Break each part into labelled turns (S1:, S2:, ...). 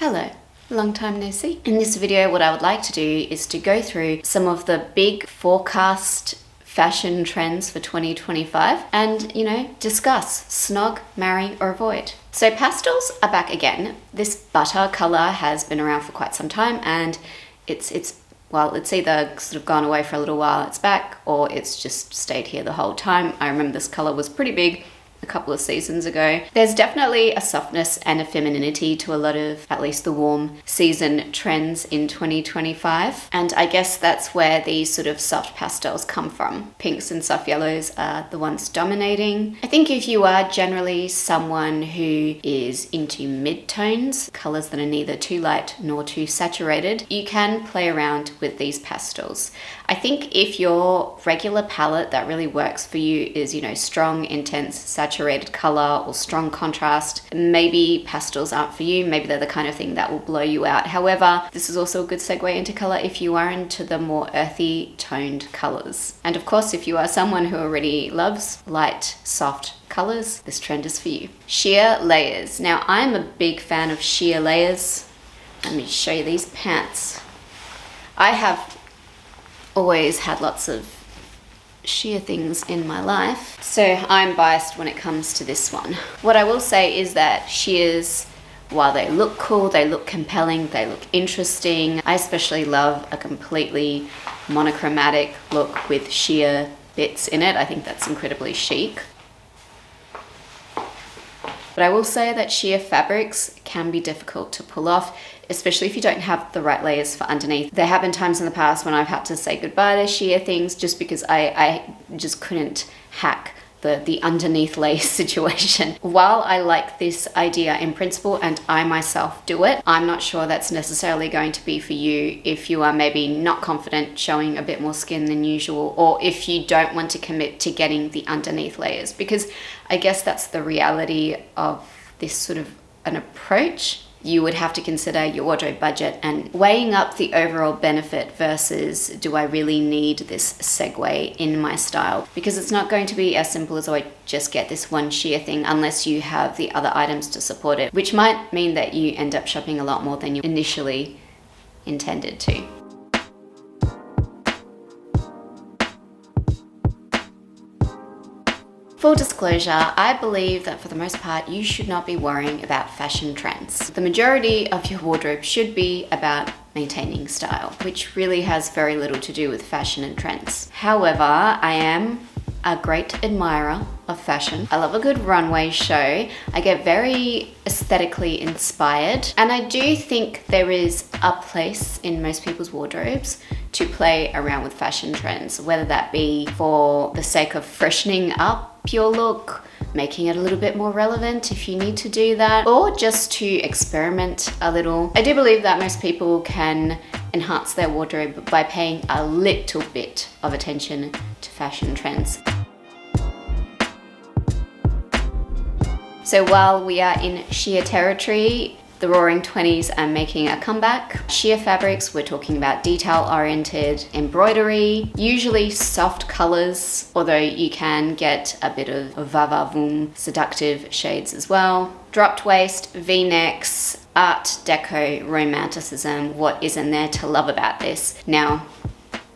S1: Hello, long time no see. In this video, what I would like to do is to go through some of the big forecast fashion trends for 2025 and, discuss snog, marry or avoid. So pastels are back again. This butter color has been around for quite some time and it's either sort of gone away for a little while, it's back, or it's just stayed here the whole time. I remember this color was pretty big a couple of seasons ago. There's definitely a softness and a femininity to a lot of at least the warm season trends in 2025. And I guess that's where these sort of soft pastels come from. Pinks and soft yellows are the ones dominating. I think if you are generally someone who is into mid-tones, colors that are neither too light nor too saturated, you can play around with these pastels. I think if your regular palette that really works for you is, strong, intense, saturated color or strong contrast, maybe pastels aren't for you. Maybe they're the kind of thing that will blow you out. However, this is also a good segue into color if you are into the more earthy toned colors. And of course, if you are someone who already loves light, soft colors, this trend is for you. Sheer layers. Now, I'm a big fan of sheer layers. Let me show you these pants. I have always had lots of sheer things in my life, so I'm biased when it comes to this one. What I will say is that sheers, while they look cool, they look compelling, they look interesting. I especially love a completely monochromatic look with sheer bits in it. I think that's incredibly chic. But I will say that sheer fabrics can be difficult to pull off, especially if you don't have the right layers for underneath. There have been times in the past when I've had to say goodbye to sheer things just because I just couldn't hack the underneath lace situation. While I like this idea in principle and I myself do it, I'm not sure that's necessarily going to be for you if you are maybe not confident showing a bit more skin than usual, or if you don't want to commit to getting the underneath layers, because I guess that's the reality of this sort of an approach. You would have to consider your wardrobe budget and weighing up the overall benefit versus, do I really need this segue in my style? Because it's not going to be as simple as, I just get this one sheer thing unless you have the other items to support it, which might mean that you end up shopping a lot more than you initially intended to. Full disclosure, I believe that for the most part, you should not be worrying about fashion trends. The majority of your wardrobe should be about maintaining style, which really has very little to do with fashion and trends. However, I am a great admirer of fashion. I love a good runway show. I get very aesthetically inspired, and I do think there is a place in most people's wardrobes to play around with fashion trends, whether that be for the sake of freshening up your look, making it a little bit more relevant if you need to do that, or just to experiment a little. I do believe that most people can enhance their wardrobe by paying a little bit of attention to fashion trends. So while we are in sheer territory, the Roaring 20s are making a comeback. Sheer fabrics, we're talking about detail-oriented embroidery, usually soft colors, although you can get a bit of va-va-voom seductive shades as well. Dropped waist, V-necks, art deco, romanticism. What isn't there to love about this? Now,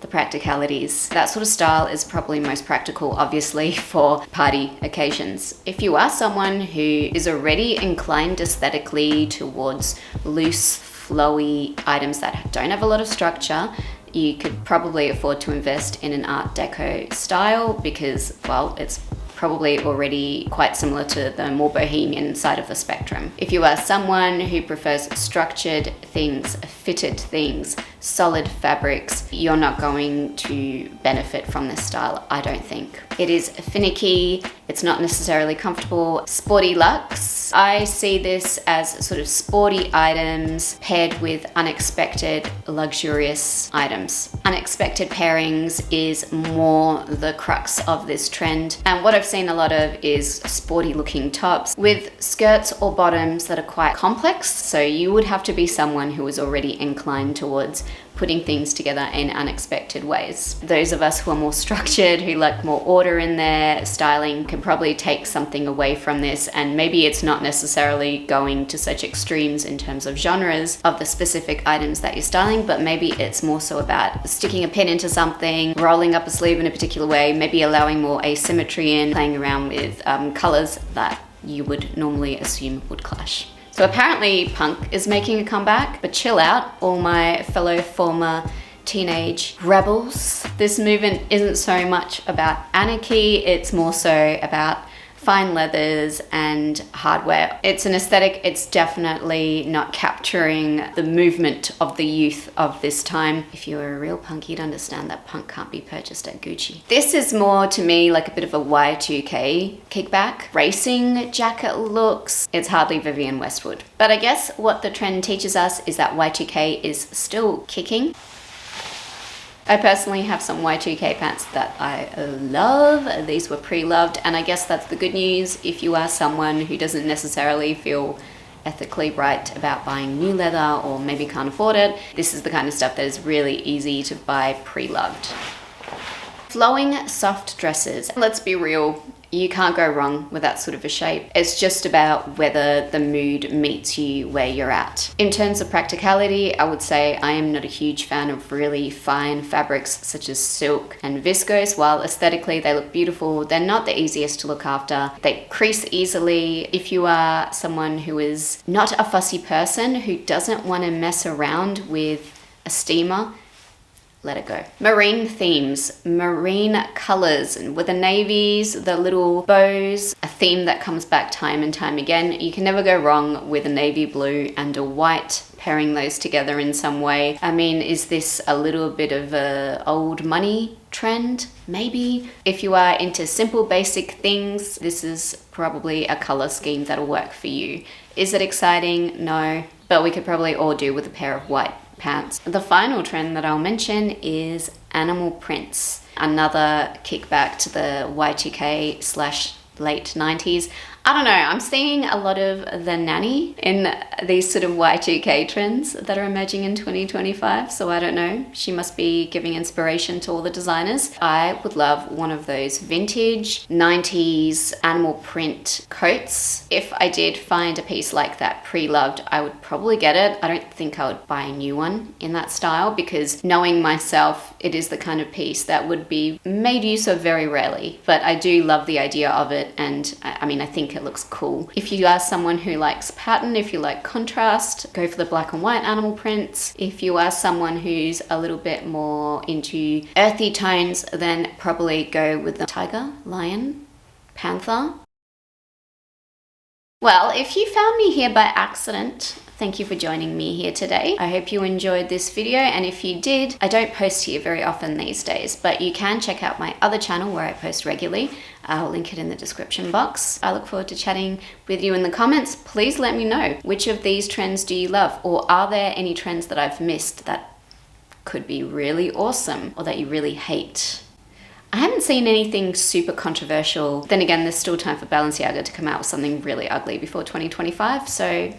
S1: the practicalities. That sort of style is probably most practical, obviously, for party occasions. If you are someone who is already inclined aesthetically towards loose, flowy items that don't have a lot of structure, you could probably afford to invest in an art deco style because, well, it's probably already quite similar to the more bohemian side of the spectrum. If you are someone who prefers structured things, fitted things, solid fabrics, you're not going to benefit from this style, I don't think. It is finicky, it's not necessarily comfortable. Sporty luxe, I see this as sort of sporty items paired with unexpected, luxurious items. Unexpected pairings is more the crux of this trend. And what I've seen a lot of is sporty looking tops with skirts or bottoms that are quite complex. So you would have to be someone who is already inclined towards putting things together in unexpected ways. Those of us who are more structured, who like more order in their styling, can probably take something away from this, and maybe it's not necessarily going to such extremes in terms of genres of the specific items that you're styling, but maybe it's more so about sticking a pin into something, rolling up a sleeve in a particular way, maybe allowing more asymmetry in, playing around with colors that you would normally assume would clash. So apparently punk is making a comeback, but chill out, all my fellow former teenage rebels. This movement isn't so much about anarchy, it's more so about fine leathers and hardware. It's an aesthetic, it's definitely not capturing the movement of the youth of this time. If you were a real punk, you'd understand that punk can't be purchased at Gucci. This is more to me like a bit of a Y2K kickback. Racing jacket looks, it's hardly Vivienne Westwood. But I guess what the trend teaches us is that Y2K is still kicking. I personally have some Y2K pants that I love. These were pre-loved, and I guess that's the good news if you are someone who doesn't necessarily feel ethically right about buying new leather or maybe can't afford it. This is the kind of stuff that is really easy to buy pre-loved. Flowing soft dresses. Let's be real, you can't go wrong with that sort of a shape. It's just about whether the mood meets you where you're at. In terms of practicality, I would say I am not a huge fan of really fine fabrics such as silk and viscose. While aesthetically they look beautiful, they're not the easiest to look after. They crease easily. If you are someone who is not a fussy person, who doesn't want to mess around with a steamer, let it go. Marine themes, marine colors, and with the navies, the little bows, a theme that comes back time and time again. You can never go wrong with a navy blue and a white, pairing those together in some way. I mean, is this a little bit of a old money trend? Maybe. If you are into simple basic things, this is probably a color scheme that'll work for you. Is it exciting? No, but we could probably all do with a pair of white pants. The final trend that I'll mention is animal prints. Another kickback to the Y2K / late 90s. I don't know, I'm seeing a lot of the nanny in these sort of Y2K trends that are emerging in 2025. So I don't know, she must be giving inspiration to all the designers. I would love one of those vintage 90s animal print coats. If I did find a piece like that pre-loved, I would probably get it. I don't think I would buy a new one in that style, because knowing myself, it is the kind of piece that would be made use of very rarely. But I do love the idea of it, and I mean, I think it looks cool. If you are someone who likes pattern, if you like contrast, go for the black and white animal prints. If you are someone who's a little bit more into earthy tones, then probably go with the tiger, lion, panther. Well, if you found me here by accident, thank you for joining me here today. I hope you enjoyed this video, and if you did, I don't post here very often these days, but you can check out my other channel where I post regularly. I'll link it in the description box. I look forward to chatting with you in the comments. Please let me know, which of these trends do you love, or are there any trends that I've missed that could be really awesome or that you really hate? I haven't seen anything super controversial. Then again, there's still time for Balenciaga to come out with something really ugly before 2025, so